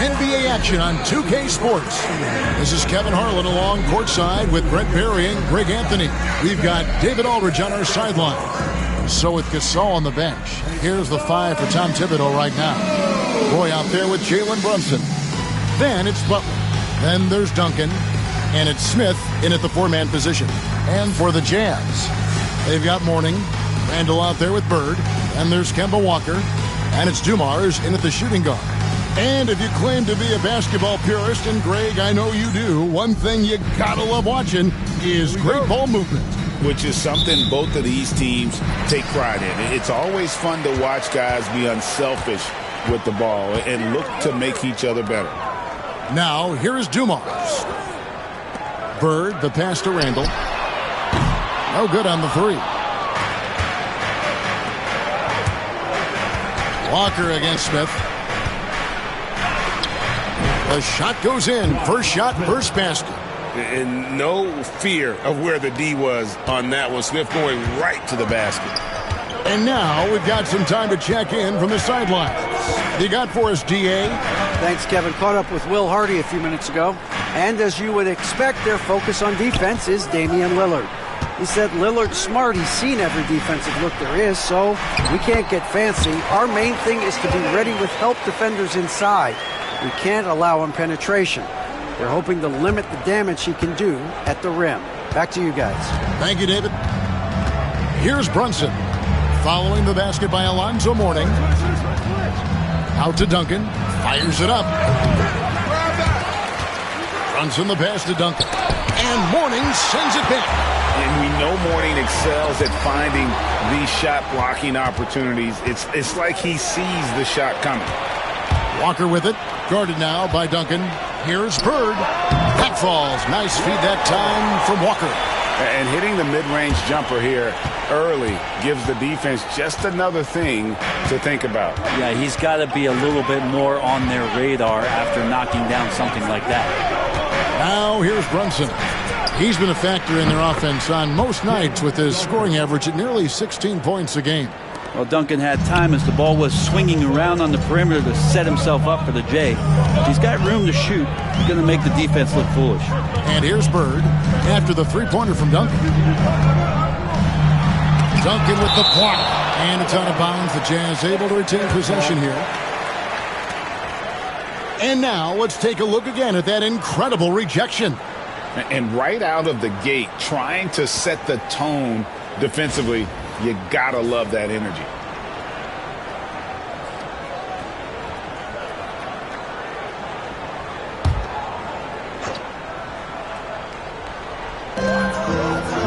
NBA action on 2K Sports. This is Kevin Harlan along courtside with Brent Barry and Greg Anthony. We've got David Aldridge on our sideline. So with Gasol on the bench, here's the 5 for Tom Thibodeau right now. Boy out there with Jalen Brunson. Then it's Butler. Then there's Duncan. And it's Smith in at the 4-man position. And for the Jazz, they've got Mourning. Randall out there with Bird. And there's Kemba Walker. And it's Dumars in at the shooting guard. And if you claim to be a basketball purist, and Greg, I know you do, one thing you gotta love watching is great ball movement. Which is something both of these teams take pride in. It's always fun to watch guys be unselfish with the ball and look to make each other better. Now, here is Dumars. Bird, the pass to Randall. No good on the 3. Walker against Smith. The shot goes in. First shot, first basket. And no fear of where the D was on that one. Smith going right to the basket. And now we've got some time to check in from the sidelines. You got for us, D.A.? Thanks, Kevin. Caught up with Will Hardy a few minutes ago. And as you would expect, their focus on defense is Damian Lillard. He said Lillard's smart. He's seen every defensive look there is, so we can't get fancy. Our main thing is to be ready with help defenders inside. We can't allow him penetration. They're hoping to limit the damage he can do at the rim. Back to you guys. Thank you, David. Here's Brunson. Following the basket by Alonzo Mourning. Out to Duncan. Fires it up. Brunson the pass to Duncan. And Mourning sends it back. And we know Mourning excels at finding these shot blocking opportunities. It's like he sees the shot coming. Walker with it. Guarded now by Duncan. Here's Bird. That falls. Nice feed that time from Walker. And hitting the mid-range jumper here early gives the defense just another thing to think about. Yeah, he's got to be a little bit more on their radar after knocking down something like that. Now here's Brunson. He's been a factor in their offense on most nights with his scoring average at nearly 16 points a game. Well, Duncan had time as the ball was swinging around on the perimeter to set himself up for the J. He's got room to shoot. He's going to make the defense look foolish. And here's Bird after the three-pointer from Duncan. Duncan with the block. And it's out of bounds. The Jazz able to retain possession here. And now let's take a look again at that incredible rejection. And right out of the gate, trying to set the tone defensively, you gotta love that energy.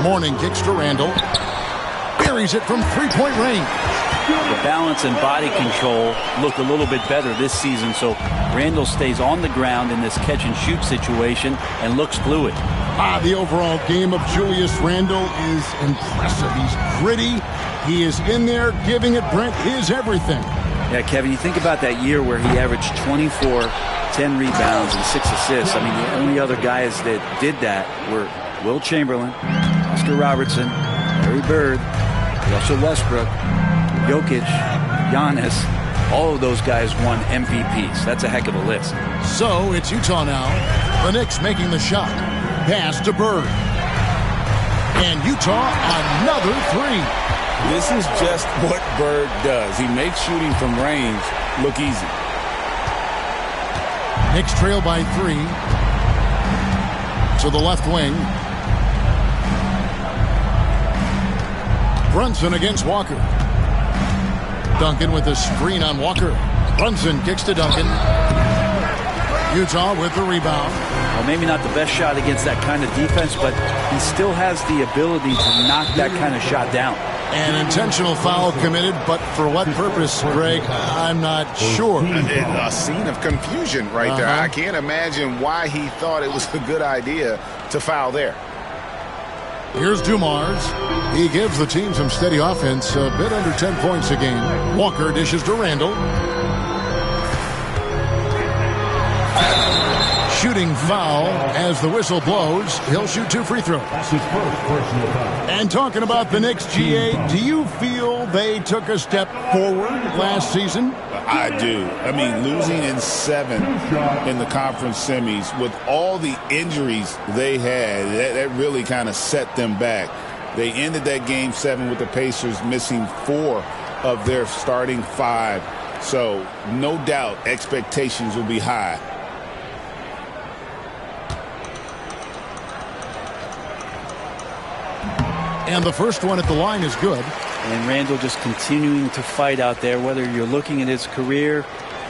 Mourning kicks to Randall. Buries it from three-point range. The balance and body control look a little bit better this season, so Randall stays on the ground in this catch-and-shoot situation and looks fluid. The overall game of Julius Randall is impressive. He's gritty. He is in there giving it, Brent, his everything. Yeah, Kevin, you think about that year where he averaged 24, 10 rebounds, and 6 assists. I mean, the only other guys that did that were Will Chamberlain, Oscar Robertson, Larry Bird, Russell Westbrook, Jokic, Giannis. All of those guys won MVPs. That's a heck of a list. So it's Utah now. The Knicks making the shot. Pass to Bird. And Utah another 3. This is just what Bird does. He makes shooting from range look easy. Knicks trail by 3. To the left wing. Brunson against Walker. Duncan with a screen on Walker. Brunson kicks to Duncan. Utah with the rebound. Well, maybe not the best shot against that kind of defense, but he still has the ability to knock that kind of shot down. An intentional foul committed, but for what purpose, Greg? I'm not sure. A scene of confusion right there. I can't imagine why he thought it was a good idea to foul there. Here's Dumars. He gives the team some steady offense, a bit under 10 points a game. Walker dishes to Randall. shooting foul as the whistle blows. He'll shoot 2 free throws. And talking about the Knicks, GA, do you feel they took a step forward last season? I do. I mean, losing in 7 in the conference semis with all the injuries they had, that really kind of set them back. They ended that game 7 with the Pacers missing 4 of their starting 5. So no doubt expectations will be high. And the first one at the line is good. And Randall just continuing to fight out there, whether you're looking at his career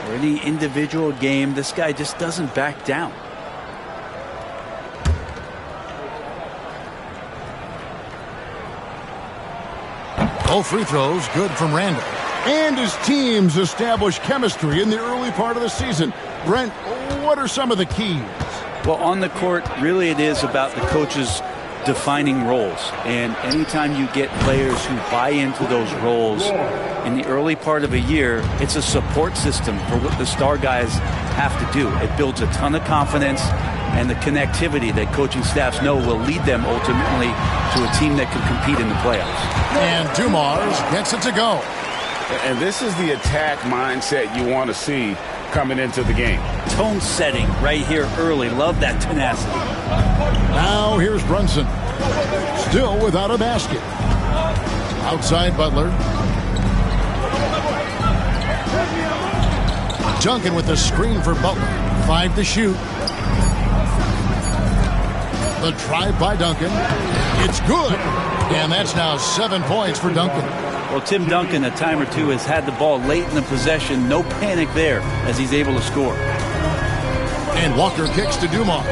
or any individual game. This guy just doesn't back down. Both free throws good from Randall. And his teams establish chemistry in the early part of the season. Brent, what are some of the keys? Well, on the court, really it is about the coaches defining roles. And anytime you get players who buy into those roles in the early part of a year, it's a support system for what the star guys have to do. It builds a ton of confidence and the connectivity that coaching staffs know will lead them ultimately to a team that can compete in the playoffs. And Dumars gets it to go. And this is the attack mindset you want to see coming into the game. Tone setting right here early. Love that tenacity. Now here's Brunson. Still without a basket. Outside Butler. Duncan with the screen for Butler. 5 to shoot. The drive by Duncan. It's good. And that's now 7 points for Duncan. Well, Tim Duncan, a time or two, has had the ball late in the possession. No panic there as he's able to score. And Walker kicks to Dumars.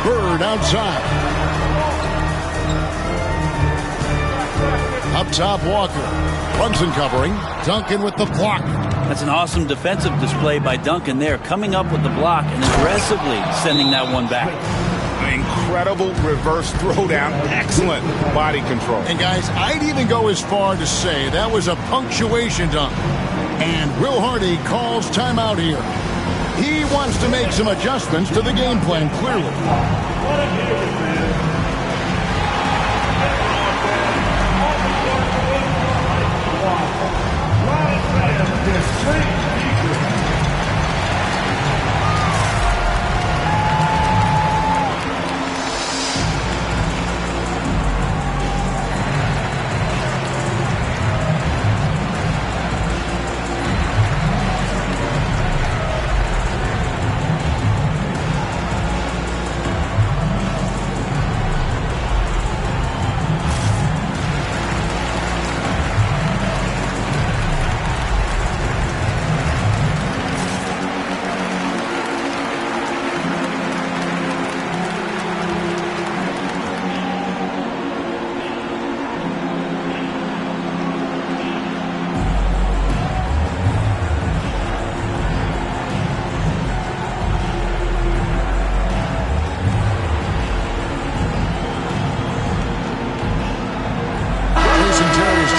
Bird outside. Up top, Walker. Brunson covering. Duncan with the block. That's an awesome defensive display by Duncan there, coming up with the block and aggressively sending that one back. Incredible reverse throwdown. Excellent body control. And guys, I'd even go as far to say that was a punctuation dunk. And Will Hardy calls timeout here. He wants to make some adjustments to the game plan, clearly.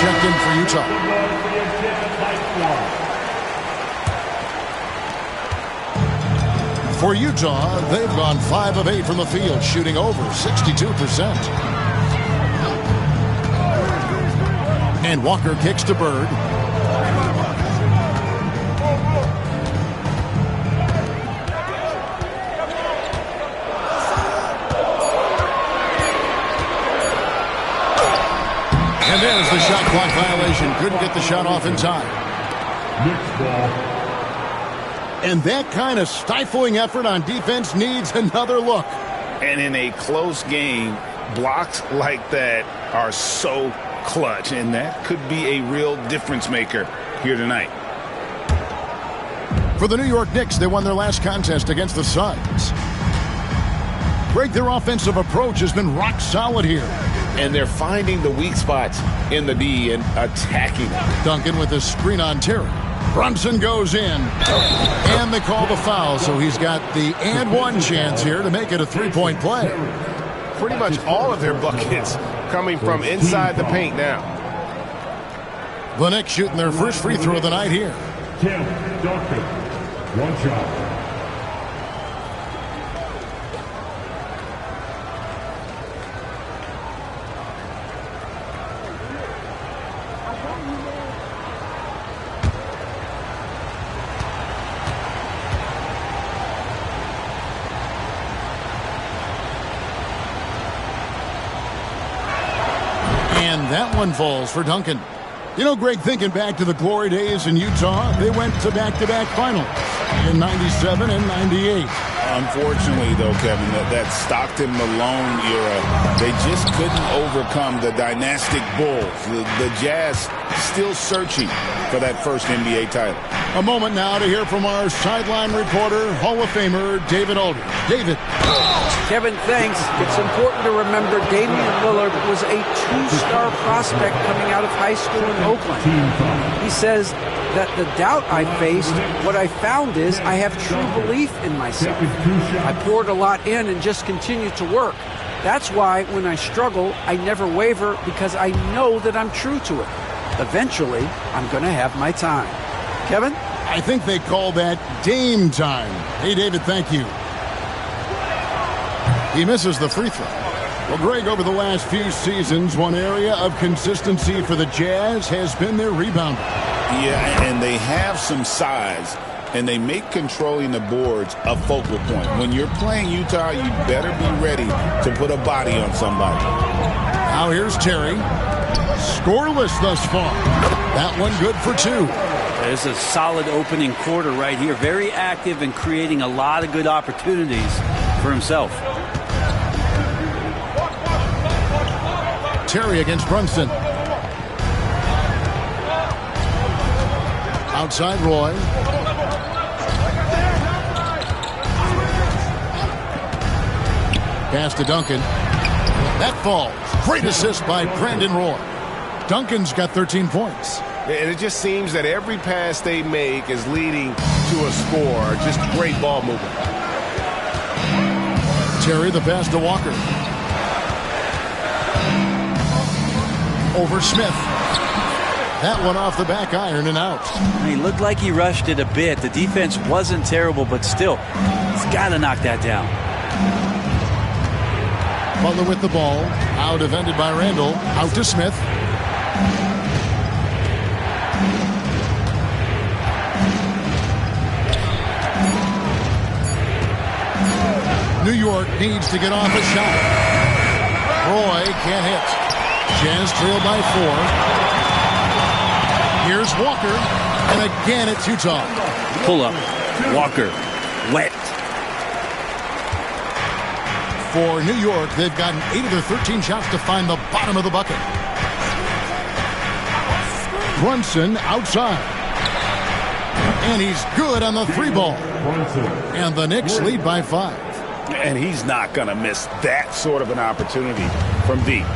Checked in for Utah. For Utah, they've gone 5 of 8 from the field, shooting over 62%. And Walker kicks to Bird. And there's the shot clock violation. Couldn't get the shot off in time. And that kind of stifling effort on defense needs another look. And in a close game, blocks like that are so clutch. And that could be a real difference maker here tonight. For the New York Knicks, they won their last contest against the Suns. Greg, their offensive approach has been rock solid here. And they're finding the weak spots in the D and attacking. Duncan with a screen on Terry. Brunson goes in. And they call the foul, so he's got the and one chance here to make it a three-point play. Pretty much all of their buckets coming from inside the paint now. The Knicks shooting their first free throw of the night here. Tim Duncan, one shot. And that one falls for Duncan. You know, Greg, thinking back to the glory days in Utah, they went to back-to-back finals in 97 and 98. Unfortunately, though, Kevin, that Stockton-Malone era, they just couldn't overcome the dynastic Bulls. The Jazz still searching for that first NBA title. A moment now to hear from our sideline reporter, Hall of Famer David Aldridge. David. Kevin, thanks. It's important to remember Damian Lillard was a two-star prospect coming out of high school in Oakland. He says that the doubt I faced, what I found is I have true belief in myself. I poured a lot in and just continued to work. That's why when I struggle, I never waver because I know that I'm true to it. Eventually, I'm going to have my time. Kevin? I think they call that Dame time. Hey, David, thank you. He misses the free throw. Well, Greg, over the last few seasons, one area of consistency for the Jazz has been their rebounding. Yeah, and they have some size, and they make controlling the boards a focal point. When you're playing Utah, you better be ready to put a body on somebody. Now here's Terry. Scoreless thus far. That one good for two. There's a solid opening quarter right here. Very active and creating a lot of good opportunities for himself. Terry against Brunson. Outside Roy. Pass to Duncan. That falls. Great assist by Brandon Roy. Duncan's got 13 points. And it just seems that every pass they make is leading to a score. Just great ball movement. Terry, the pass to Walker. Over Smith. That one off the back iron and out. He looked like he rushed it a bit. The defense wasn't terrible, but still, he's got to knock that down. Butler with the ball. Out defended by Randall. Out to Smith. New York needs to get off a shot. Roy can't hit. Jazz trail by 4. Here's Walker. And again it's Utah. Pull up. Walker. Wet. For New York, they've gotten 8 of their 13 shots to find the bottom of the bucket. Brunson outside. And he's good on the 3-ball. And the Knicks lead by 5. And he's not going to miss that sort of an opportunity from deep.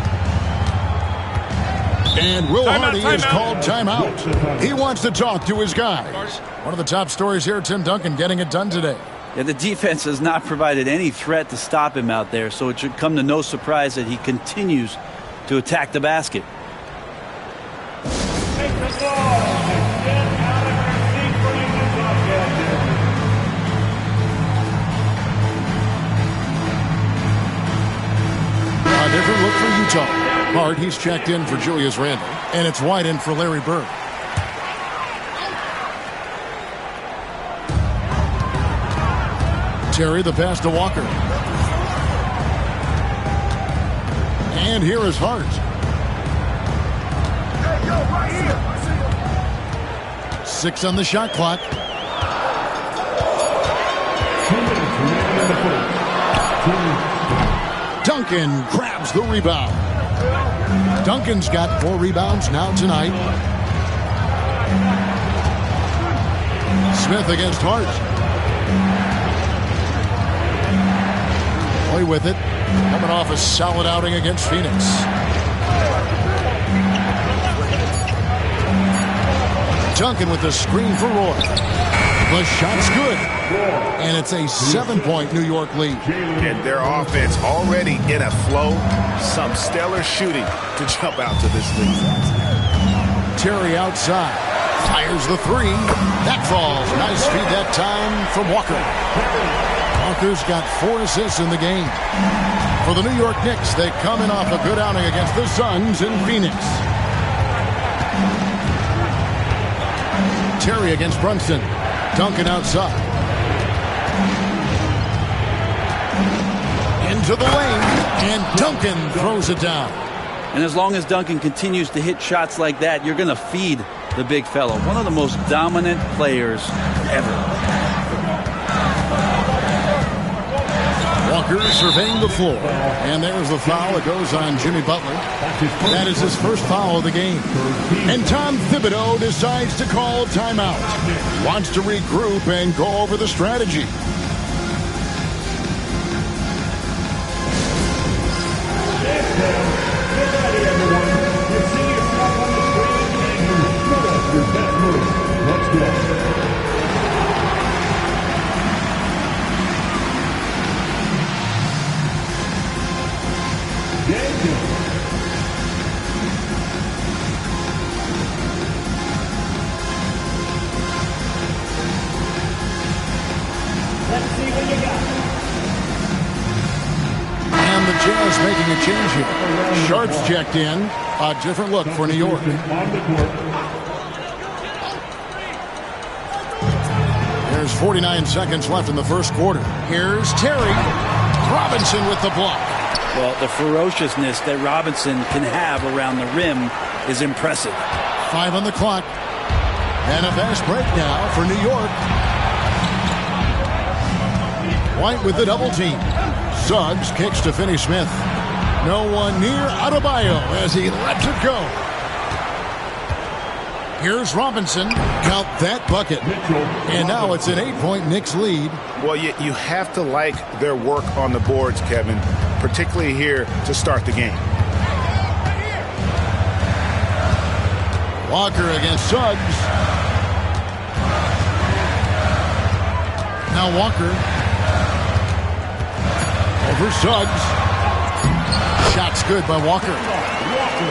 And Will Hardy is called timeout. He wants to talk to his guys. One of the top stories here, Tim Duncan getting it done today. Yeah, the defense has not provided any threat to stop him out there, so it should come to no surprise that he continues to attack the basket. A different look for Utah. Hart, he's checked in for Julius Randle, and it's wide in for Larry Bird. Terry, the pass to Walker. And here is Hart. 6 on the shot clock. Duncan grabs the rebound. Duncan's got 4 rebounds now tonight. Smith against Hart. Roy with it. Coming off a solid outing against Phoenix. Duncan with the screen for Roy. The shot's good. And it's a 7-point New York lead. And their offense already in a flow. Some stellar shooting to jump out to this lead. Terry outside. Fires the 3. That falls. Nice feed that time from Walker. Walker's got 4 assists in the game. For the New York Knicks, they come in off a good outing against the Suns in Phoenix. Terry against Brunson. Duncan outside. Into the lane, and Duncan throws it down. And as long as Duncan continues to hit shots like that, you're going to feed the big fellow. One of the most dominant players ever. Walker surveying the floor. And there's the foul that goes on Jimmy Butler. That is his first foul of the game. And Tom Thibodeau decides to call timeout. Wants to regroup and go over the strategy. And the Jazz making a change here. Sharp's checked in. A different look for New York. There's 49 seconds left in the first quarter. Here's Terry. Robinson with the block. Well, the ferociousness that Robinson can have around the rim is impressive. 5 on the clock. And a fast break now for New York. White with the double team. Suggs kicks to Finney Smith. No one near Adebayo as he lets it go. Here's Robinson. Count that bucket. And now it's an 8-point Knicks lead. Well, you have to like their work on the boards, Kevin, particularly here to start the game. Walker against Suggs. Now Walker. Over Suggs. Shot's good by Walker.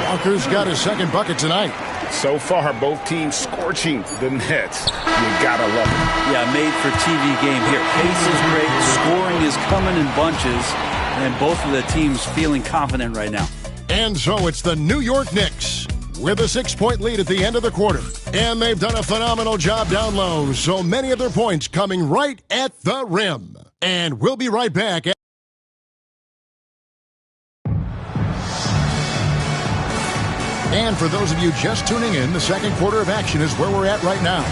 Walker's got his second bucket tonight. So far, both teams scorching the Nets. You gotta love it. Yeah, made for TV game here. Pace is great. Scoring is coming in bunches. And both of the teams feeling confident right now. And so it's the New York Knicks with a 6-point lead at the end of the quarter. And they've done a phenomenal job down low. So many of their points coming right at the rim. And we'll be right back. And for those of you just tuning in, the second quarter of action is where we're at right now.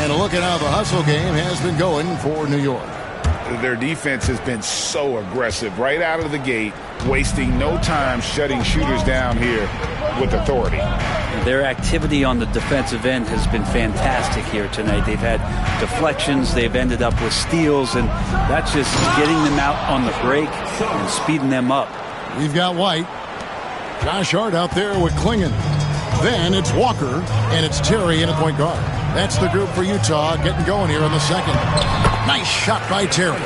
And a look at how the hustle game has been going for New York. Their defense has been so aggressive right out of the gate, wasting no time shutting shooters down here with authority. Their activity on the defensive end has been fantastic here tonight. They've had deflections, they've ended up with steals, and that's just getting them out on the break and speeding them up. We've got White. Josh Hart out there with Klingon. Then it's Walker, and it's Terry in a point guard. That's the group for Utah getting going here in the second. Nice shot by Terry.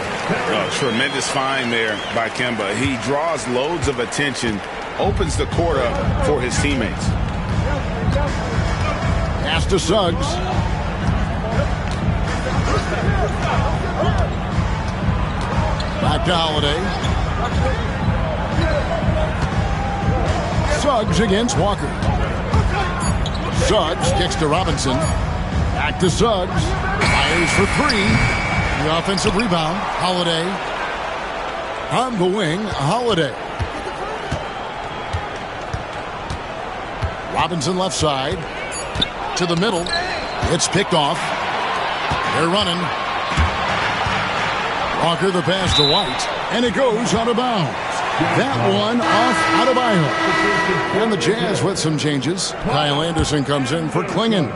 Tremendous find there by Kemba. He draws loads of attention, opens the court up for his teammates. Pass to Suggs. Back to Holiday. Suggs against Walker. Suggs kicks to Robinson. Back to Suggs. Fires for 3. The offensive rebound. Holiday. On the wing, Holiday. Robinson left side. To the middle. It's picked off. They're running. Walker the pass to White. And it goes out of bounds. That one off Adebayo. And the Jazz with some changes. Kyle Anderson comes in for Klingon.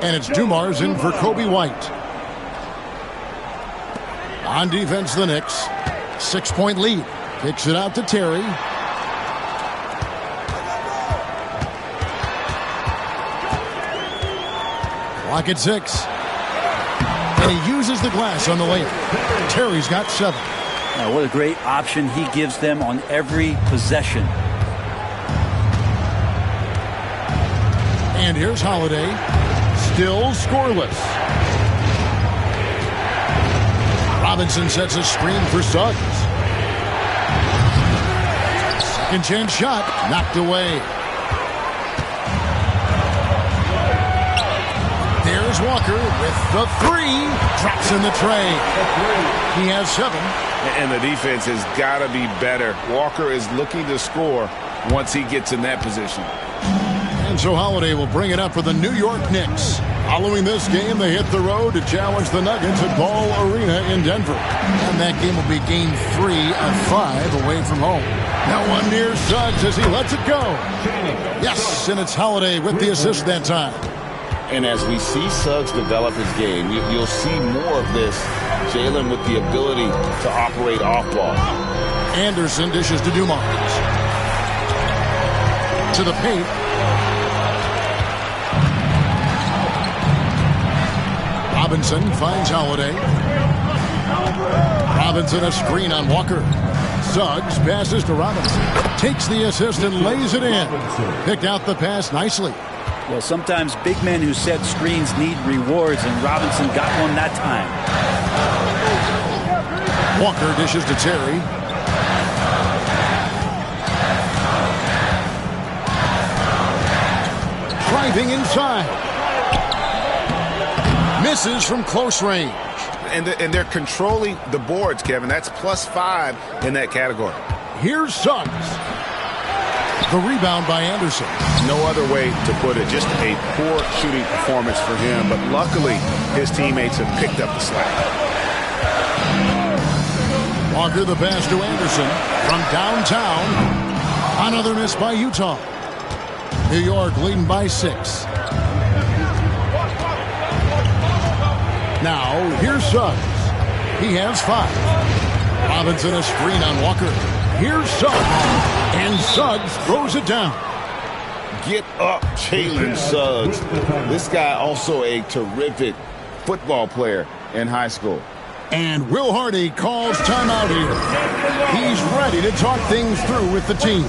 And it's Dumars in for Kobe White. On defense, the Knicks. 6-point lead. Kicks it out to Terry. Clock at 6. And he uses the glass on the layup. Terry's got 7. What a great option he gives them on every possession. And here's Holiday. Still scoreless. Robinson sets a screen for Suggs. Second chance shot. Knocked away. There's Here's Walker with the three. Drops in the tray. He has 7. And the defense has got to be better. Walker is looking to score once he gets in that position. And so Holiday will bring it up for the New York Knicks. Following this game, they hit the road to challenge the Nuggets at Ball Arena in Denver. And that game will be game 3 of 5 away from home. Now one near Suggs as he lets it go. Yes, and it's Holiday with the assist that time. And as we see Suggs develop his game, you'll see more of this. Jalen with the ability to operate off ball. Anderson dishes to Dumars. To the paint. Robinson finds Holiday. Robinson a screen on Walker. Suggs passes to Robinson. Takes the assist and lays it in. Picked out the pass nicely. Well, sometimes big men who set screens need rewards, and Robinson got one that time. Walker dishes to Terry. Driving inside. Misses from close range. And they're controlling the boards, Kevin. That's +5 in that category. Here's Suggs. The rebound by Anderson. No other way to put it. Just a poor shooting performance for him. But luckily, his teammates have picked up the slack. Walker the pass to Anderson from downtown. Another miss by Utah. New York leading by 6. Now, here's Suggs. He has 5. Robinson a screen on Walker. Here's Suggs. And Suggs throws it down. Get up, Jalen Suggs. This guy also a terrific football player in high school. And Will Hardy calls timeout here. He's ready to talk things through with the team.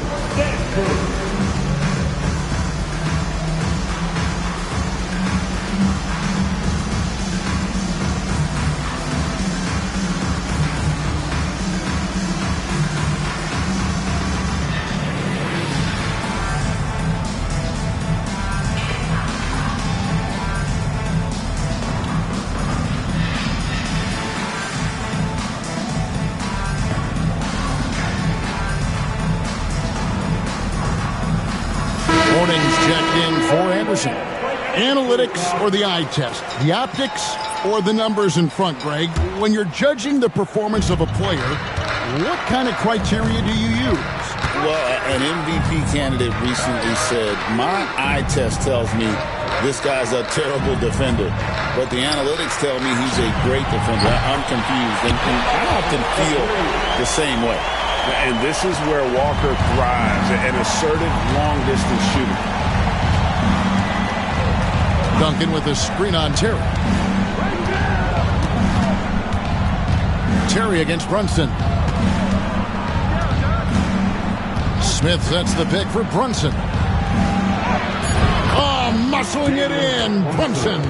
Analytics or the eye test? The optics or the numbers in front, Greg? When you're judging the performance of a player, what kind of criteria do you use? Well, an MVP candidate recently said, my eye test tells me this guy's a terrible defender, but the analytics tell me he's a great defender. I'm confused, and I often feel the same way. And this is where Walker thrives, an assertive long-distance shooter. Duncan with a screen on Terry. Terry against Brunson. Smith sets the pick for Brunson. Oh, muscling it in. Brunson.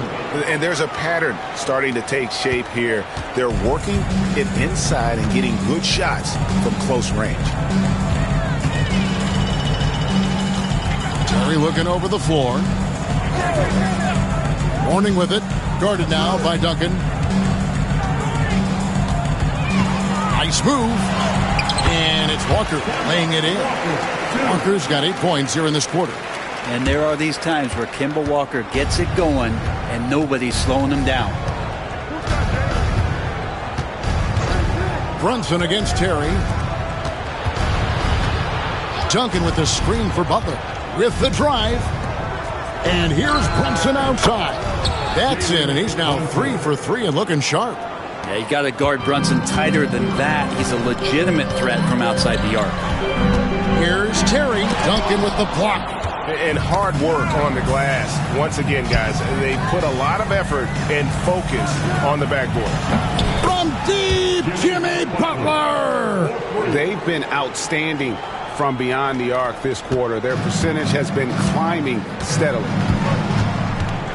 And there's a pattern starting to take shape here. They're working it inside and getting good shots from close range. Terry looking over the floor. Warning with it. Guarded now by Duncan. Nice move. And it's Walker laying it in. Walker's got 8 points here in this quarter. And there are these times where Kemba Walker gets it going and nobody's slowing him down. Brunson against Terry. Duncan with the screen for Butler. With the drive. And here's Brunson outside. That's it, and he's now 3 for 3 and looking sharp. Yeah, you got to guard Brunson tighter than that. He's a legitimate threat from outside the arc. Here's Terry. Duncan with the block. And hard work on the glass. Once again, guys, they put a lot of effort and focus on the backboard. From deep, Jimmy Butler. They've been outstanding from beyond the arc this quarter. Their percentage has been climbing steadily.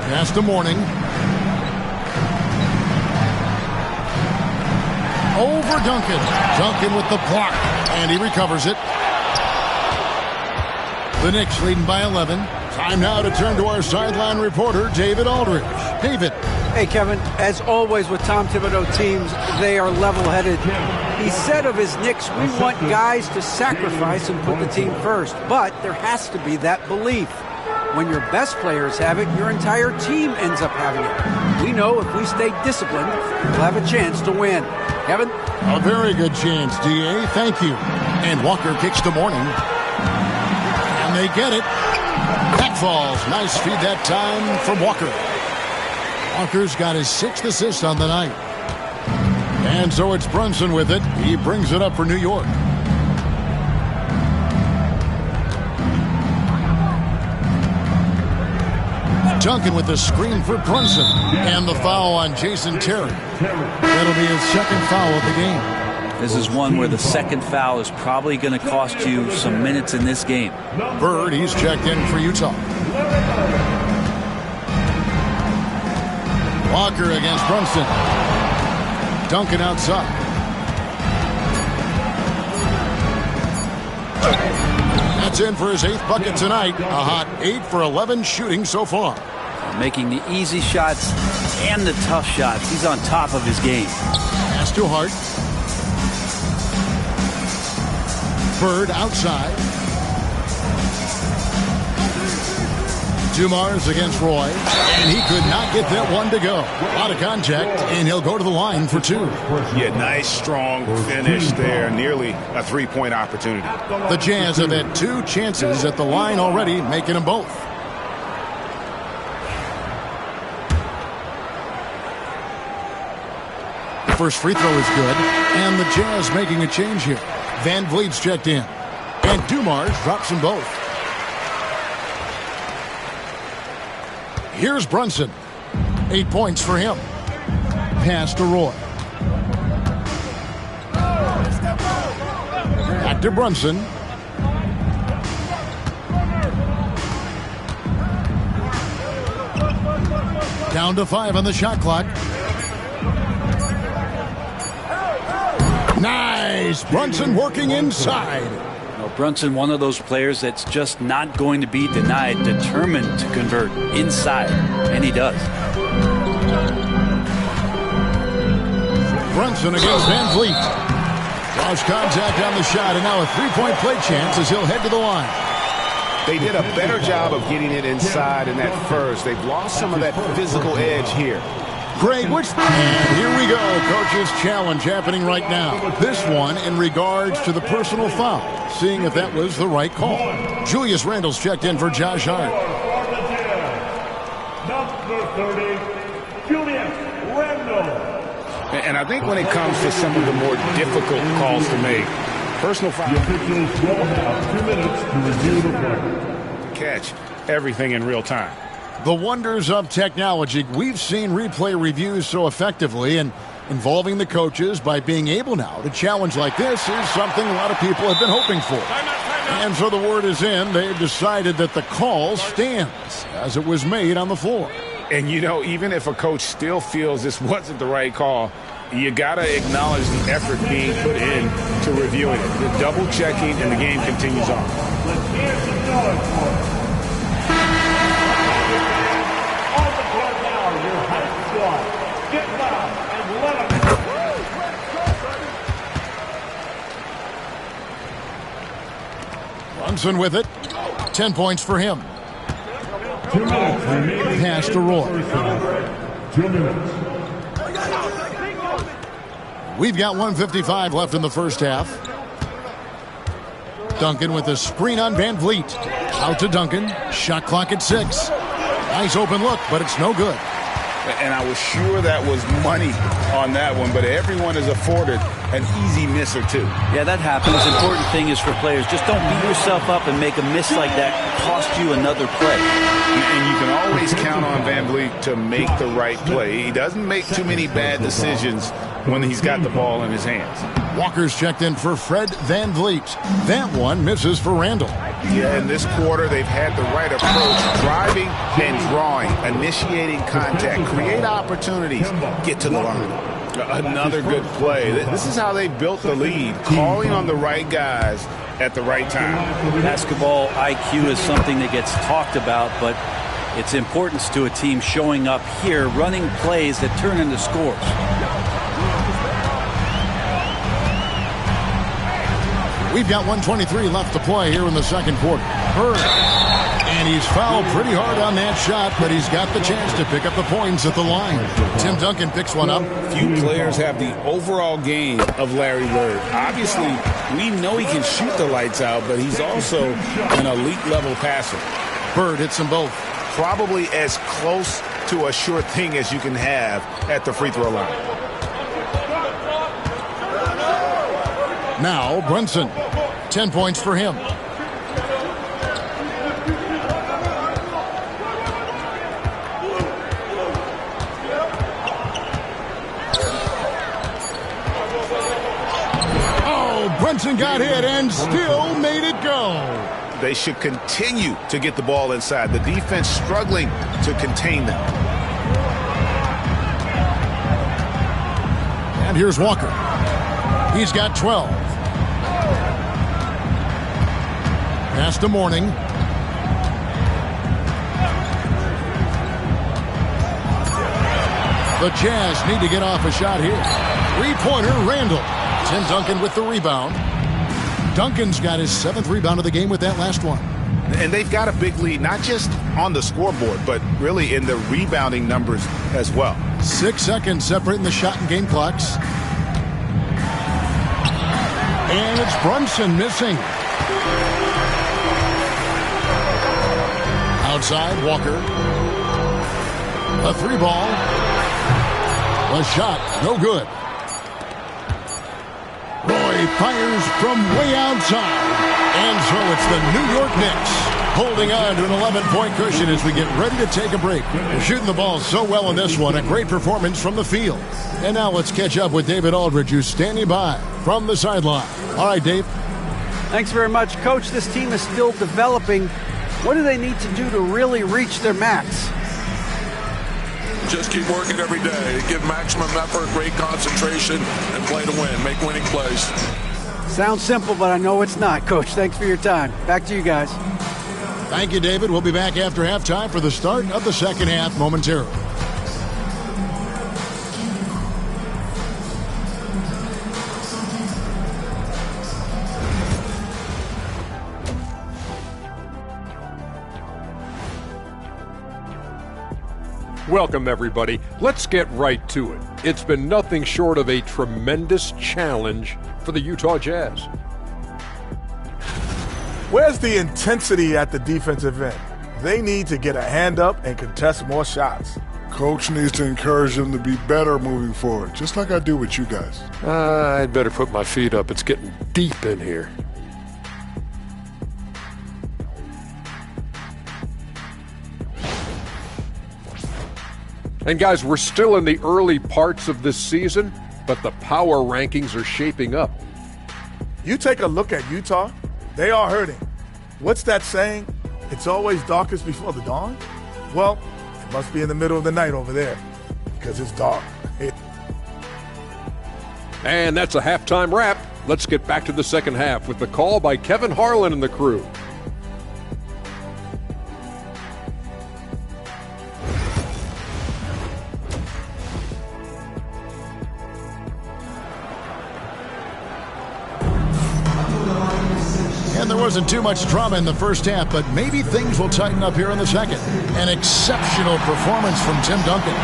Pass to Mourning. Over Duncan. Duncan with the block. And he recovers it. The Knicks leading by 11. Time now to turn to our sideline reporter, David Aldridge. David. Hey, Kevin. As always with Tom Thibodeau teams, they are level-headed. He said of his Knicks, we want guys to sacrifice and put the team first. But there has to be that belief. When your best players have it, your entire team ends up having it. We know if we stay disciplined, we'll have a chance to win. Kevin? A very good chance, D.A. Thank you. And Walker kicks the morning. And they get it. That falls. Nice feed that time from Walker. Walker's got his 6th assist on the night. And so it's Brunson with it. He brings it up for New York. Duncan with the screen for Brunson. And the foul on Jason Terry. That'll be his 2nd foul of the game. This is one where the 2nd foul is probably going to cost you some minutes in this game. Bird, he's checked in for Utah. Walker against Brunson. Duncan outside. That's in for his 8th bucket tonight. A hot 8 for 11 shooting so far. Making the easy shots and the tough shots. He's on top of his game. Pass to Hart. Bird outside. Dumars against Roy. And he could not get that one to go. A lot of contact, and he'll go to the line for 2. Yeah, nice, strong finish there. Nearly a 3-point opportunity. The Jazz have had 2 chances at the line already, making them both. First free throw is good, and the Jazz making a change here. Van Vliet's checked in, and Dumars drops them both. Here's Brunson. 8 points for him. Pass to Roy. Back to Brunson. Down to 5 on the shot clock. Nice! Brunson working inside. Well, Brunson, one of those players that's just not going to be denied, determined to convert inside, and he does. Brunson against Van Vliet. Lost contact on the shot, and now a 3-point play chance as he'll head to the line. They did a better job of getting it inside in that first. They've lost some of that physical edge here. Greg, and here we go. Coach's challenge happening right now. This one in regards to the personal foul. Seeing if that was the right call. Julius Randle's checked in for Josh Hart. Number 30, Julius Randle. And I think when it comes to some of the more difficult calls to make, personal foul. The officials will have 2 minutes to review the play. Catch everything in real time. The wonders of technology. We've seen replay reviews so effectively, and involving the coaches by being able now to challenge like this is something a lot of people have been hoping for. And so the word is in. They've decided that the call stands as it was made on the floor. And, you know, even if a coach still feels this wasn't the right call, you got to acknowledge the effort being put in to reviewing it. The double checking, and the game continues on. Let's hear some noise for it. On the court now, your high squad. Get loud and let them go. Brunson with it. 10 points for him. 2 minutes remaining. Pass to Roy. 2 minutes. We've got 1:55 left in the first half. Duncan with a screen on Van Vliet. Out to Duncan. Shot clock at 6. Nice open look, but it's no good. And I was sure that was money on that one, but everyone is afforded an easy miss or two. Yeah, that happens. Important thing is for players, just don't beat yourself up and make a miss like that cost you another play. And you can always count on Van Vliet to make the right play. He doesn't make too many bad decisions when he's got the ball in his hands. Walker's checked in for Fred Van Vliet. That one misses for Randle. Yeah, in this quarter, they've had the right approach, driving and drawing, initiating contact, create opportunities, get to the line. Another good play. This is how they built the lead, calling on the right guys at the right time. Basketball IQ is something that gets talked about, but its importance to a team showing up here, running plays that turn into scores. We've got 1:23 left to play here in the second quarter. Bird. And he's fouled pretty hard on that shot, but he's got the chance to pick up the points at the line. Tim Duncan picks one up. Few players have the overall game of Larry Bird. Obviously, we know he can shoot the lights out, but he's also an elite-level passer. Bird hits them both. Probably as close to a sure thing as you can have at the free throw line. Now, Brunson. 10 points for him. Brunson got hit and still made it go. They should continue to get the ball inside. The defense struggling to contain them. And here's Walker. He's got 12. Pass to Mourning. The Jazz need to get off a shot here. Three-pointer, Randall. Tim Duncan with the rebound. Duncan's got his 7th rebound of the game with that last one. And they've got a big lead, not just on the scoreboard, but really in the rebounding numbers as well. 6 seconds separating the shot and game clocks. And it's Brunson missing. Outside, Walker. A 3-ball. A shot, no good. Roy fires from way outside. And so it's the New York Knicks holding on to an 11-point cushion as we get ready to take a break. We're shooting the ball so well in this one. A great performance from the field. And now let's catch up with David Aldridge, who's standing by from the sideline. All right, Dave. Thanks very much, Coach. This team is still developing. What do they need to do to really reach their max? Just keep working every day. Give maximum effort, great concentration, and play to win. Make winning plays. Sounds simple, but I know it's not, Coach. Thanks for your time. Back to you guys. Thank you, David. We'll be back after halftime for the start of the second half momentarily. Welcome, everybody. Let's get right to it. It's been nothing short of a tremendous challenge for the Utah Jazz. Where's the intensity at the defensive end? They need to get a hand up and contest more shots. Coach needs to encourage them to be better moving forward, just like I do with you guys. I'd better put my feet up. It's getting deep in here. And guys, we're still in the early parts of this season, but the power rankings are shaping up. You take a look at Utah, they are hurting. What's that saying? It's always darkest before the dawn? Well, it must be in the middle of the night over there, because it's dark. And that's a halftime wrap. Let's get back to the second half with the call by Kevin Harlan and the crew. And there wasn't too much drama in the first half, but maybe things will tighten up here in the second. An exceptional performance from Tim Duncan.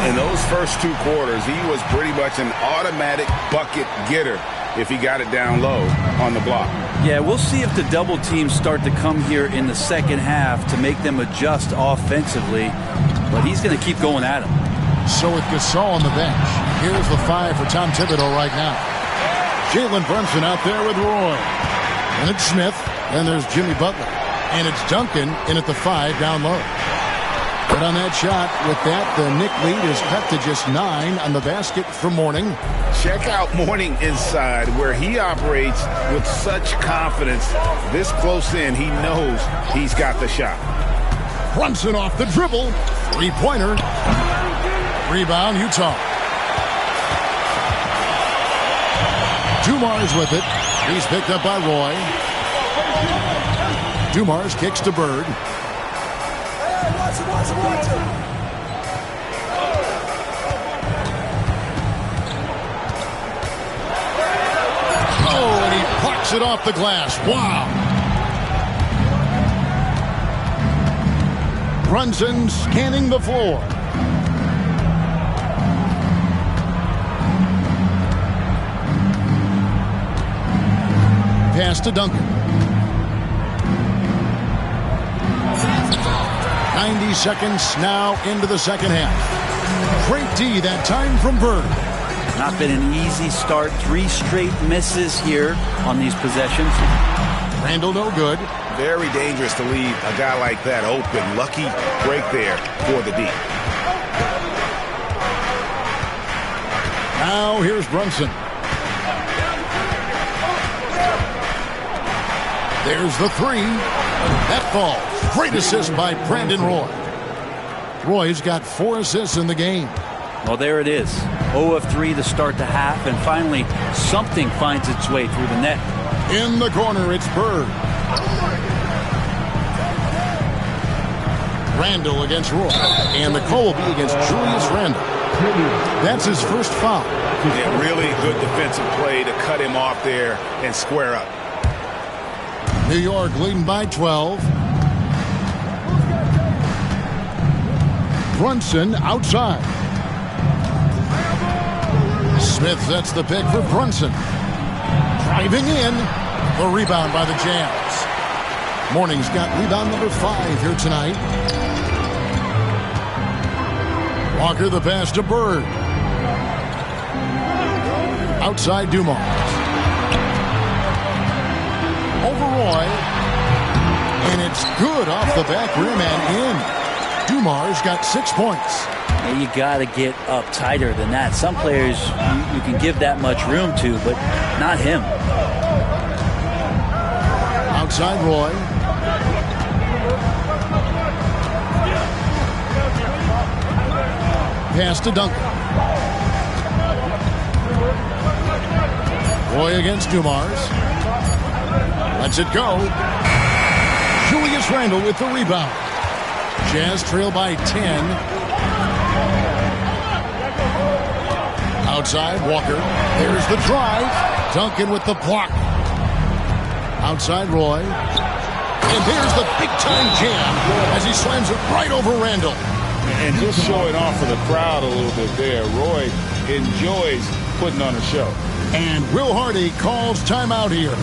In those first 2 quarters, he was pretty much an automatic bucket getter if he got it down low on the block. Yeah, we'll see if the double teams start to come here in the second half to make them adjust offensively, but he's going to keep going at him. So with Gasol on the bench, here's the 5 for Tom Thibodeau right now. Jalen Brunson out there with Roy. And it's Smith. Then there's Jimmy Butler. And it's Duncan in at the 5 down low. But on that shot, with that, the Knick lead is cut to just 9 on the basket for Mourning. Check out Mourning inside, where he operates with such confidence. This close in, he knows he's got the shot. Brunson off the dribble. 3-pointer. Rebound, Utah. Dumars with it. He's picked up by Roy. Dumars kicks to Bird. Oh, and he plucks it off the glass. Wow. Brunson scanning the floor. Pass to Duncan. 90 seconds now into the second half. Great D that time from Bird. Not been an easy start. 3 straight misses here on these possessions. Randall no good. Very dangerous to leave a guy like that open. Lucky break there for the D. Now here's Brunson. There's the 3. That falls. Great assist by Brandon Roy. Roy's got 4 assists in the game. Well, there it is. 0 of 3 to start the half, and finally something finds its way through the net. In the corner, it's Bird. Randall against Roy. And the call will be against Julius Randall. That's his first foul. Yeah, really good defensive play to cut him off there and square up. New York leading by 12. Brunson outside. Smith sets the pick for Brunson. Driving in. The rebound by the Jazz. Morning's got rebound number 5 here tonight. Walker the pass to Bird. Outside Dumars. Over Roy. And it's good off the back rim and in. Dumars got 6 points. You got to get up tighter than that. Some players you can give that much room to, but not him. Outside Roy. Pass to Duncan. Roy against Dumars. Lets it go. Julius Randle with the rebound. Jazz trail by 10. Outside, Walker. There's the drive. Duncan with the block. Outside, Roy. And there's the big-time jam as he slams it right over Randle. And just showing off for the crowd a little bit there. Roy enjoys putting on a show. And Will Hardy calls timeout here.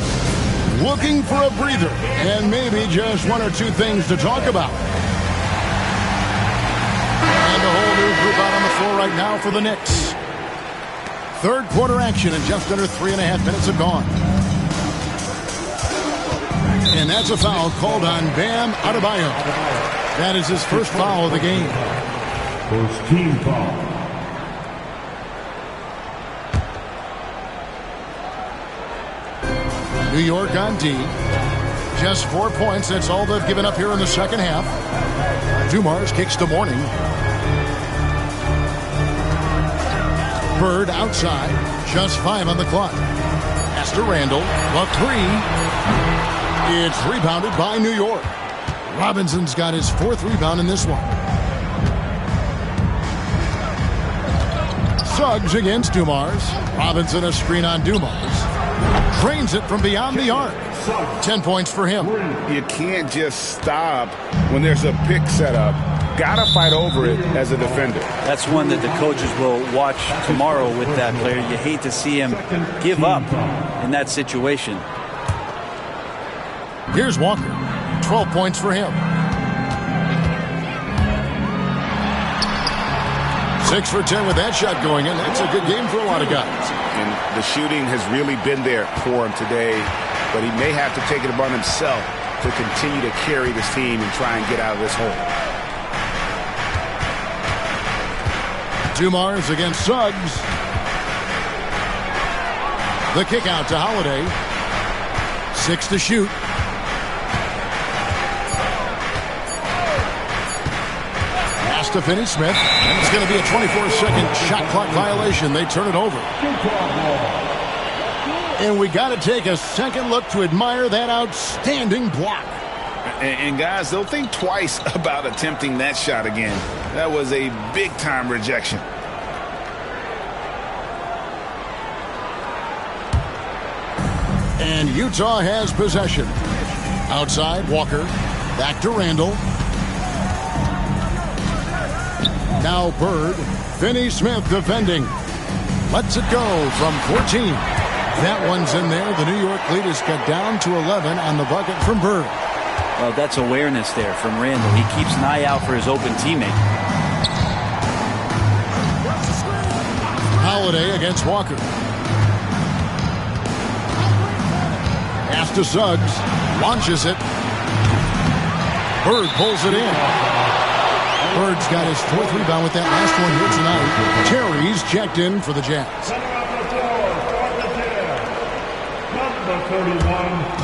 Looking for a breather and maybe just 1 or 2 things to talk about. And a whole new group out on the floor right now for the Knicks. Third quarter action and just under 3.5 minutes have gone. And that's a foul called on Bam Adebayo. That is his first foul of the game. First team foul. New York on D. Just 4 points. That's all they've given up here in the second half. Dumars kicks to Morning. Bird outside. Just 5 on the clock. Pass to Randall. A 3. It's rebounded by New York. Robinson's got his 4th rebound in this one. Suggs against Dumars. Robinson a screen on Dumars. Drains it from beyond the arc. 10 points for him. You can't just stop when there's a pick set up. Gotta fight over it as a defender. That's one that the coaches will watch tomorrow with that player. You hate to see him give up in that situation. Here's Walker. 12 points for him. 6 for 10 with that shot going in. That's a good game for a lot of guys. And the shooting has really been there for him today, but he may have to take it upon himself to continue to carry this team and try and get out of this hole. Dumars against Suggs. The kick out to Holiday. 6 to shoot. Pass to Finney-Smith. And it's going to be a 24-second shot clock violation. They turn it over. And we got to take a second look to admire that outstanding block. And guys, they'll think twice about attempting that shot again. That was a big-time rejection. And Utah has possession. Outside, Walker. Back to Randall. Now Bird. Finney Smith defending. Lets it go from 14. That one's in there. The New York lead is cut down to 11 on the bucket from Bird. Well, that's awareness there from Randall. He keeps an eye out for his open teammate. Holiday against Walker. Pass to Suggs. Launches it. Bird pulls it in. Bird's got his 4th rebound with that last one here tonight. Terry's checked in for the Jazz.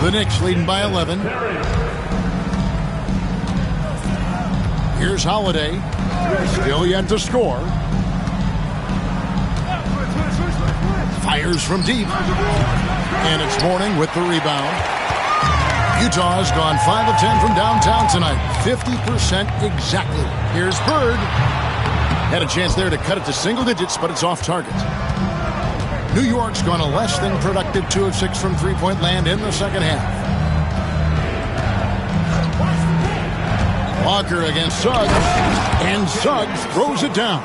The Knicks leading by 11. Here's Holiday. Still yet to score. Fires from deep. And it's Mourning with the rebound. Utah has gone 5 of 10 from downtown tonight. 50% exactly. Here's Bird. Had a chance there to cut it to single digits, but it's off target. New York's gone a less than productive 2 of 6 from three-point land in the second half. Walker against Suggs. And Suggs throws it down.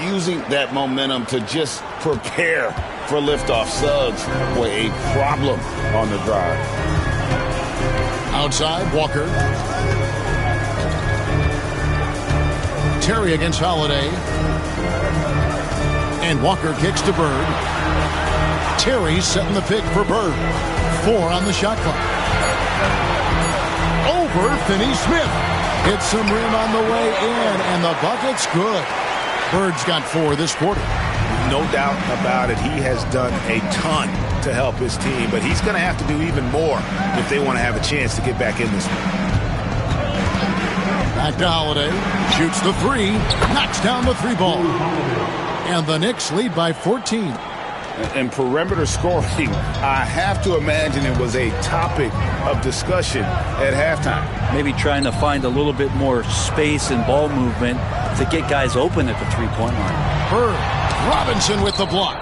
Using that momentum to just prepare for liftoff. Suggs, boy, a problem on the drive. Outside, Walker. Terry against Holiday. And Walker kicks to Bird. Terry setting the pick for Bird. 4 on the shot clock. Over Finney Smith. Hits some rim on the way in, and the bucket's good. Bird's got 4 this quarter. No doubt about it. He has done a ton to help his team, but he's going to have to do even more if they want to have a chance to get back in this one. Back to Holiday. Shoots the 3. Knocks down the 3 ball. And the Knicks lead by 14. And perimeter scoring, I have to imagine it was a topic of discussion at halftime. Maybe trying to find a little bit more space and ball movement to get guys open at the three-point line. Bird. Robinson with the block.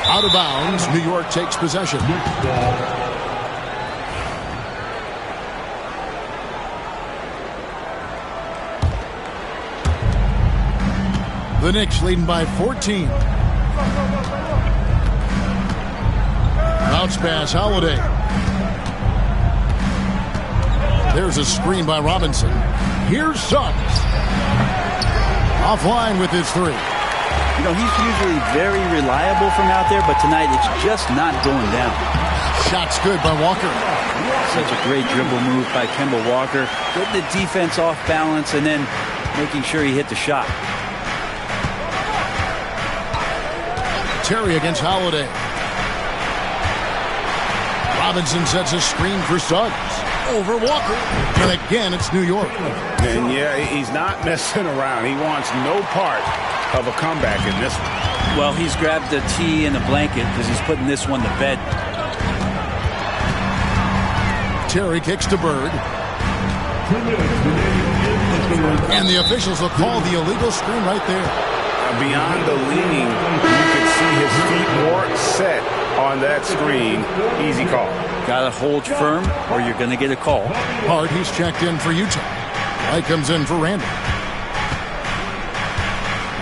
Out of bounds. New York takes possession. The Knicks leading by 14. Bounce pass, Holiday. There's a screen by Robinson. Here's Suggs. Offline with his 3. You know, he's usually very reliable from out there, but tonight it's just not going down. Shot's good by Walker. Such a great dribble move by Kemba Walker. Getting the defense off balance and then making sure he hit the shot. Terry against Holiday. Robinson sets a screen for Suggs. Over Walker. And again, it's New York. And yeah, he's not messing around. He wants no part of a comeback in this one. Well, he's grabbed the tee and the blanket because he's putting this one to bed. Terry kicks to Bird. And the officials will call the illegal screen right there. Beyond the leaning, you can see his feet more set on that screen. Easy call. Got to hold firm or you're going to get a call. Hard, he's checked in for Utah. White comes in for Randall.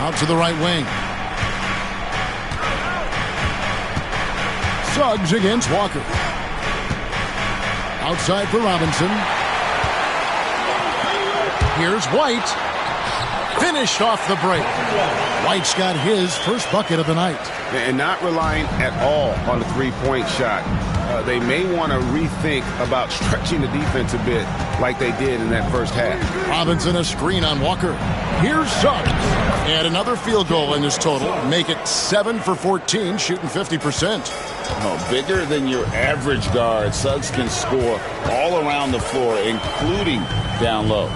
Out to the right wing. Suggs against Walker. Outside for Robinson. Here's White. Finished off the break. White's got his first bucket of the night. And not relying at all on the three-point shot. They may want to rethink about stretching the defense a bit like they did in that first half. Robinson a screen on Walker. Here's Suggs. And another field goal in his total. Make it 7 for 14, shooting 50%. Oh, bigger than your average guard. Suggs can score all around the floor, including down low.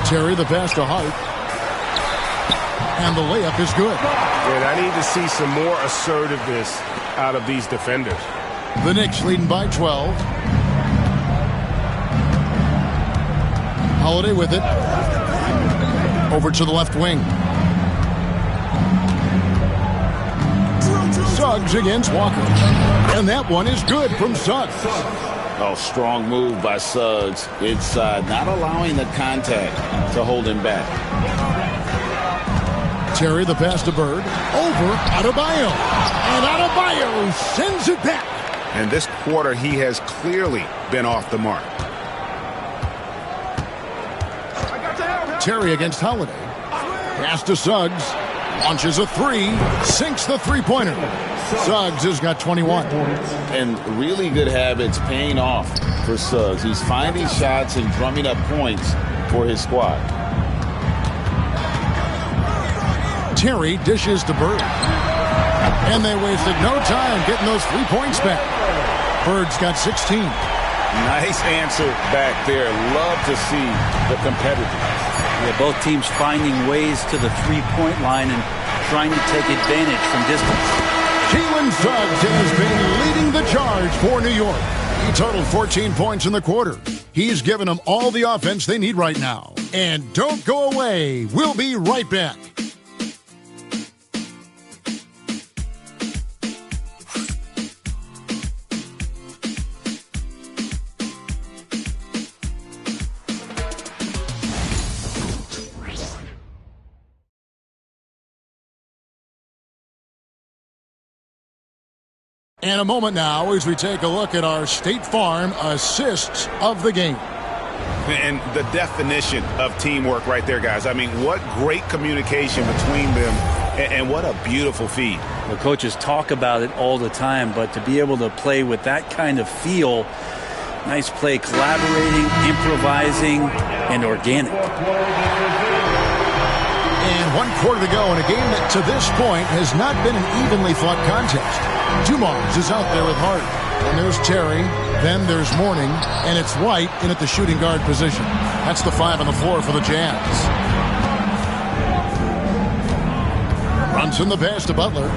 Terry the pass to Hart. And the layup is good. And I need to see some more assertiveness out of these defenders. The Knicks leading by 12. Holiday with it. Over to the left wing. Suggs against Walker. And that one is good from Suggs. Oh, strong move by Suggs inside, not allowing the contact to hold him back. Terry, the pass to Bird. Over Adebayo. And Adebayo sends it back. And this quarter, he has clearly been off the mark. Terry against Holiday. Pass to Suggs. Launches a three. Sinks the three-pointer. Suggs has got 21. And really good habits paying off for Suggs. He's finding shots and drumming up points for his squad. Terry dishes to Bird. And they wasted no time getting those 3 points back. Bird's got 16. Nice answer back there. Love to see the competitiveness. Yeah, both teams finding ways to the three-point line and trying to take advantage from distance. Jalen Suggs has been leading the charge for New York. He totaled 14 points in the quarter. He's given them all the offense they need right now. And don't go away. We'll be right back. And a moment now as we take a look at our State Farm assists of the game. And the definition of teamwork right there, guys. I mean, what great communication between them, and what a beautiful feed. The coaches talk about it all the time, but to be able to play with that kind of feel, nice play, collaborating, improvising, and organic. And 1 quarter to go in a game that to this point has not been an evenly fought contest. Dumars is out there with Hart. And there's Terry. Then there's Mourning. And it's White in at the shooting guard position. That's the 5 on the floor for the Jazz. Brunson the pass to Butler.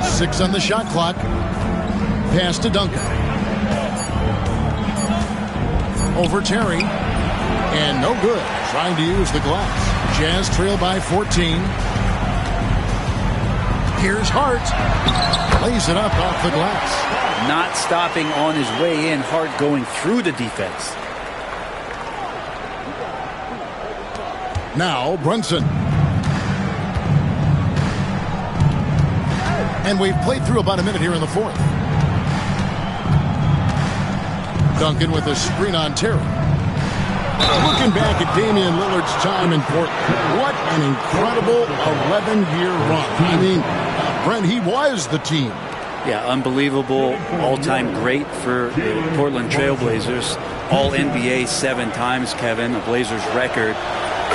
Six on the shot clock. Pass to Duncan. Over Terry. And no good. Trying to use the glass. Jazz trail by 14. Here's Hart. Lays it up off the glass. Not stopping on his way in. Hart going through the defense. Now Brunson. And we've played through about a minute here in the fourth. Duncan with a screen on Terry. Looking back at Damian Lillard's time in Portland, what an incredible 11-year run. I mean, Brent, he was the team. Yeah, unbelievable, all-time great for the Portland Trailblazers. All-NBA 7 times, Kevin, a Blazers record.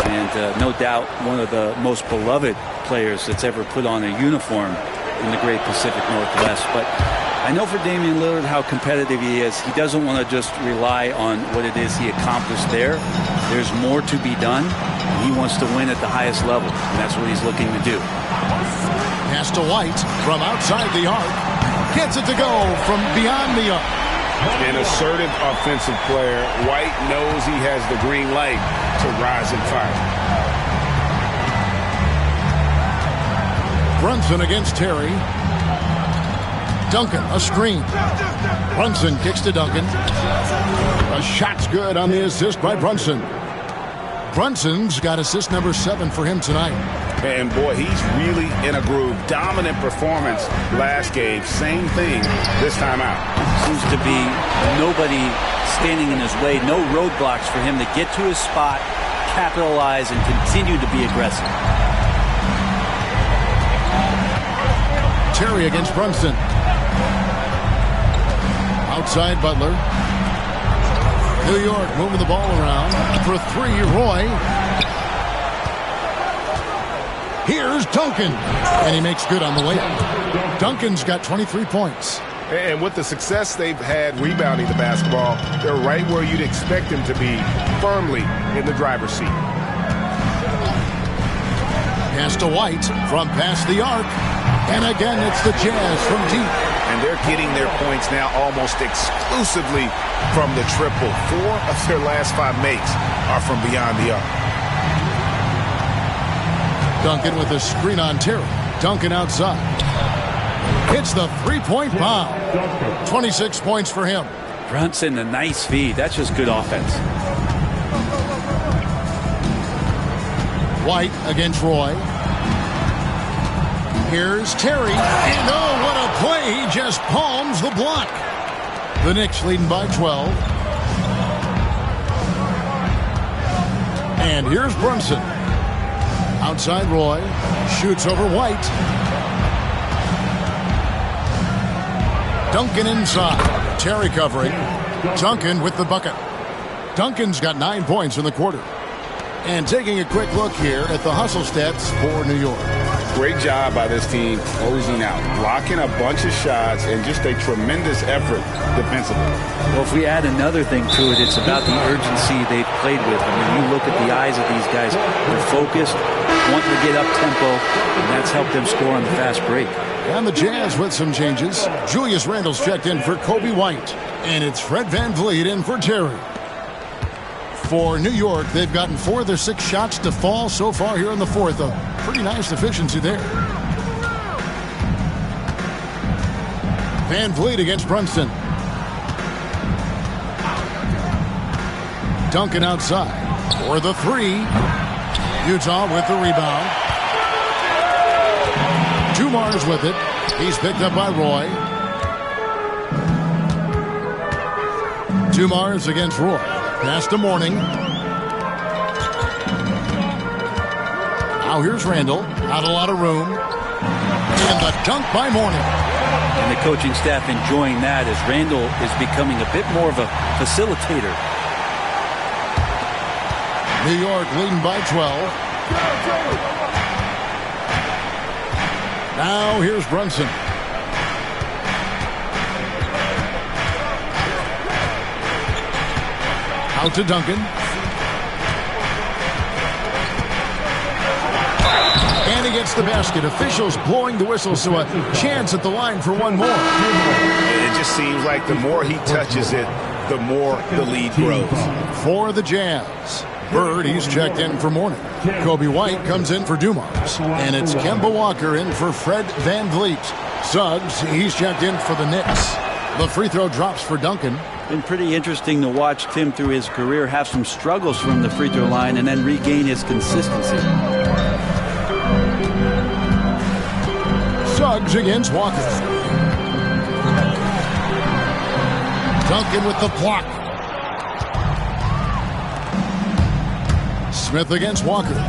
And no doubt one of the most beloved players that's ever put on a uniform in the great Pacific Northwest. But I know for Damian Lillard how competitive he is. He doesn't want to just rely on what it is he accomplished there. There's more to be done. He wants to win at the highest level, and that's what he's looking to do. Pass to White from outside the arc. Gets it to go from beyond the arc. An assertive offensive player. White knows he has the green light to rise and fire. Brunson against Terry. Duncan, a screen. Brunson kicks to Duncan. A shot's good on the assist by Brunson. Brunson's got assist number 7 for him tonight. And boy, he's really in a groove. Dominant performance last game. Same thing this time out. Seems to be nobody standing in his way. No roadblocks for him to get to his spot, capitalize, and continue to be aggressive. Terry against Brunson. Outside Butler. New York moving the ball around. For 3, Roy. Here's Duncan. And he makes good on the layup. Duncan's got 23 points. And with the success they've had rebounding the basketball, they're right where you'd expect them to be, firmly in the driver's seat. Pass to White from past the arc. And again, it's the Jazz from deep. And they're getting their points now almost exclusively from the triple. 4 of their last 5 makes are from beyond the arc. Duncan with a screen on Terry. Duncan outside. Hits the three-point bomb. 26 points for him. Brunson, a nice feed. That's just good offense. White against Roy. Here's Terry. And oh, what a play. He just palms the block. The Knicks leading by 12. And here's Brunson. Outside Roy. Shoots over White. Duncan inside. Terry covering. Duncan with the bucket. Duncan's got 9 points in the quarter. And taking a quick look here at the hustle stats for New York. Great job by this team closing out, blocking a bunch of shots, and just a tremendous effort defensively. Well, if we add another thing to it, it's about the urgency they've played with. I mean, you look at the eyes of these guys. They're focused, wanting to get up tempo, and that's helped them score on the fast break. And the Jazz with some changes. Julius Randle's checked in for Kobe White. And it's Fred VanVleet in for Terry. For New York, they've gotten 4 of their 6 shots to fall so far here in the fourth. A pretty nice efficiency there. VanVleet against Brunson. Duncan outside for the 3. Utah with the rebound. Dumar's with it. He's picked up by Roy. Dumar's against Roy. Pass to Mourning. Now here's Randle. Not a lot of room. And the dunk by Mourning. And the coaching staff enjoying that as Randle is becoming a bit more of a facilitator. New York leading by 12. Now here's Brunson. Out to Duncan. And he gets the basket. Officials blowing the whistle, so a chance at the line for one more. It just seems like the more he touches it, the more the lead grows. For the Jazz, Bird, he's checked in for Mourning. Kobe White comes in for Dumars. And it's Kemba Walker in for Fred VanVleet. Suggs, he's checked in for the Knicks. The free throw drops for Duncan. Been pretty interesting to watch Tim through his career have some struggles from the free throw line and then regain his consistency. Suggs against Walker. Duncan with the block. Smith against Walker.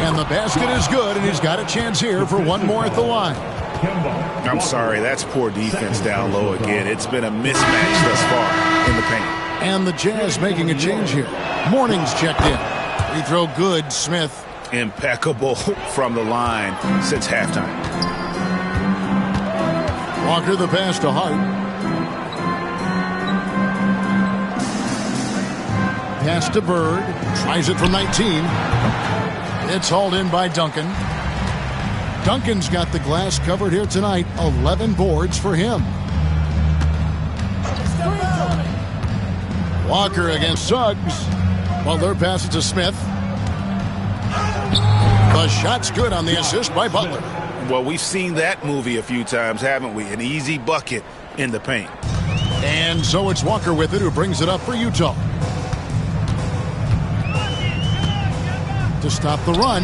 And the basket is good, and he's got a chance here for one more at the line. I'm sorry, that's poor defense down low again. It's been a mismatch thus far in the paint. And the Jazz making a change here. Mourning's checked in. Free throw good, Smith. Impeccable from the line since halftime. Walker the pass to Hart. Pass to Bird. Tries it from 19. It's hauled in by Duncan. Duncan's got the glass covered here tonight. 11 boards for him. Walker against Suggs. Butler passes to Smith. The shot's good on the assist by Butler. Well, we've seen that movie a few times, haven't we? An easy bucket in the paint. And so it's Walker with it, who brings it up for Utah. To stop the run.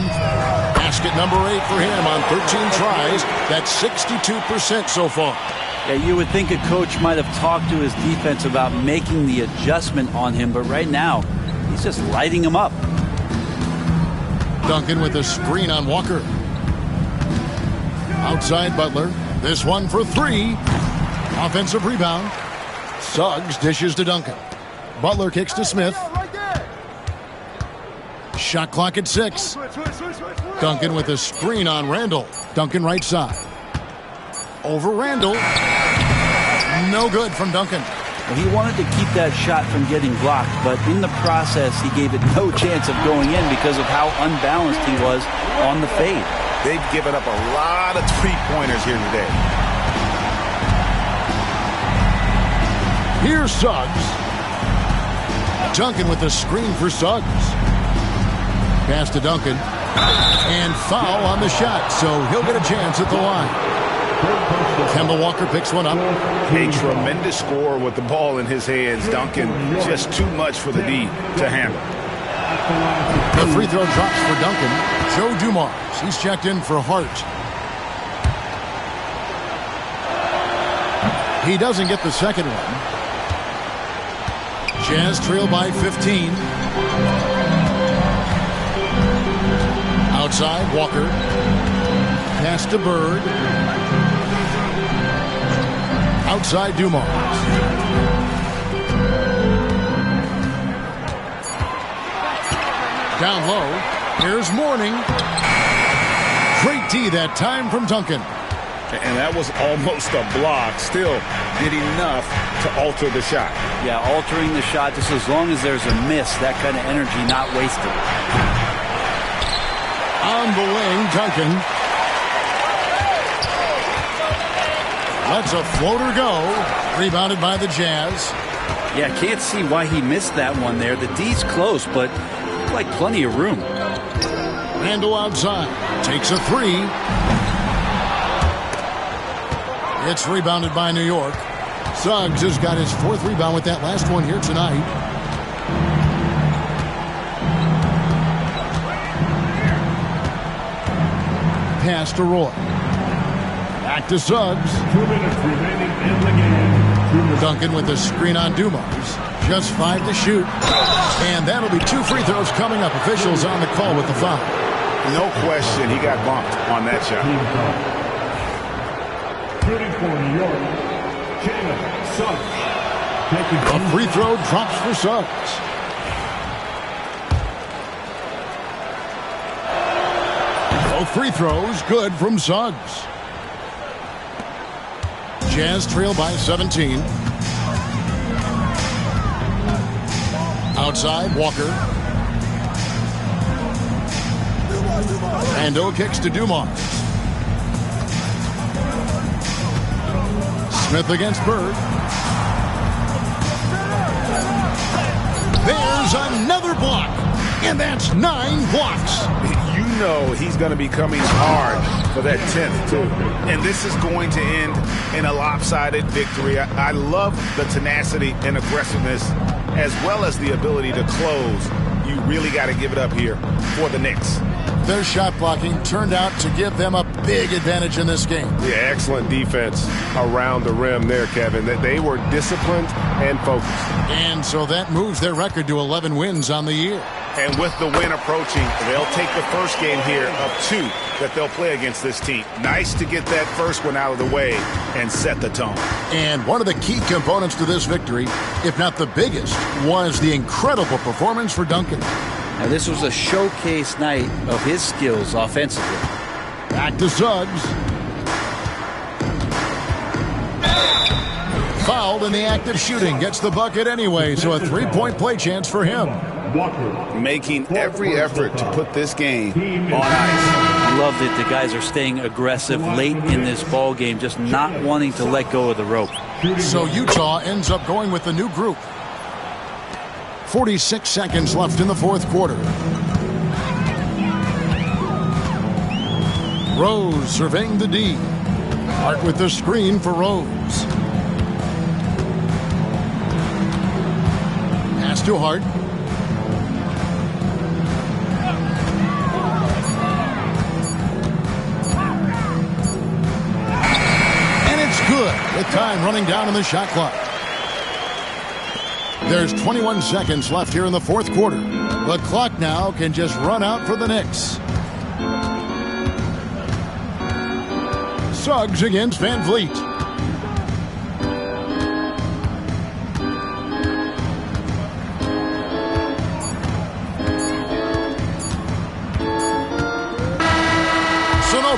Basket number 8 for him on 13 tries. That's 62% so far. Yeah, you would think a coach might have talked to his defense about making the adjustment on him, but right now, he's just lighting him up. Duncan with a screen on Walker. Outside Butler. This one for 3. Offensive rebound. Suggs dishes to Duncan. Butler kicks to Smith. Shot clock at 6. Duncan with a screen on Randle. Duncan right side. Over Randall. No good from Duncan. Well, he wanted to keep that shot from getting blocked, but in the process, he gave it no chance of going in because of how unbalanced he was on the fade. They've given up a lot of three-pointers here today. Here's Suggs. Duncan with the screen for Suggs. Pass to Duncan. And foul on the shot, so he'll get a chance at the line. Kemba Walker picks one up. A tremendous score with the ball in his hands. Duncan, just too much for the D to handle. The free throw drops for Duncan. Joe Dumars, he's checked in for Hart. He doesn't get the second one. Jazz trail by 15. Outside, Walker. Pass to Bird. Outside, Dumars. Down low. Here's Mourning. Great D that time from Duncan. And that was almost a block. Still did enough to alter the shot. Yeah, altering the shot just as long as there's a miss. That kind of energy not wasted. On the wing, Duncan. Lets a floater go. Rebounded by the Jazz. Yeah, can't see why he missed that one there. The D's close, but like plenty of room. Randall outside. Takes a three. It's rebounded by New York. Suggs has got his fourth rebound with that last one here tonight. Pass to Roy. Back to Suggs. 2 minutes remaining in the game. Duncan with the screen on Dumars. Just 5 to shoot. And that'll be 2 free throws coming up. Officials on the call with the foul. No question, he got bumped on that shot. Shooting for New York, Jalen Suggs. A free throw drops for Suggs. Both free throws good from Suggs. Jazz trail by 17. Outside, Walker. Randall kicks to Dumars. Smith against Bird. There's another block. And that's 9 blocks. You know he's going to be coming hard for that 10th, too. And this is going to end in a lopsided victory. I love the tenacity and aggressiveness as well as the ability to close. You really got to give it up here for the Knicks. Their shot blocking turned out to give them a big advantage in this game. Yeah, excellent defense around the rim there, Kevin. They were disciplined and focused. And so that moves their record to 11 wins on the year. And with the win approaching, they'll take the first game here of 2 that they'll play against this team. Nice to get that first one out of the way and set the tone. And one of the key components to this victory, if not the biggest, was the incredible performance for Duncan. Now, this was a showcase night of his skills offensively. Back to Suggs. Fouled in the act of shooting. Gets the bucket anyway, so a 3-point play chance for him. Making every effort to put this game on ice. I love that the guys are staying aggressive late in this ball game, just not wanting to let go of the rope. So Utah ends up going with the new group. 46 seconds left in the fourth quarter. Rose surveying the D. Hart with the screen for Rose. Pass to Hart. And it's good with time running down in the shot clock. There's 21 seconds left here in the fourth quarter. The clock now can just run out for the Knicks. Suggs against Van Vliet.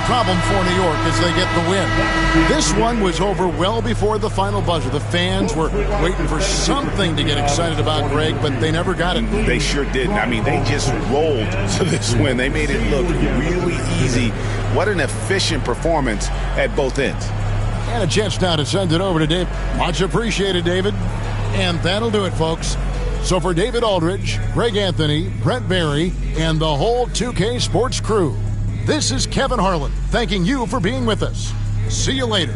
problem for New York as they get the win. This one was over well before the final buzzer. The fans were waiting for something to get excited about, Greg, but they never got it. They sure didn't. I mean, they just rolled to this win. They made it look really easy. What an efficient performance at both ends. And a chance now to send it over to Dave. Much appreciated, David. And that'll do it, folks. So for David Aldridge, Greg Anthony, Brent Barry, and the whole 2K Sports crew, this is Kevin Harlan thanking you for being with us. See you later.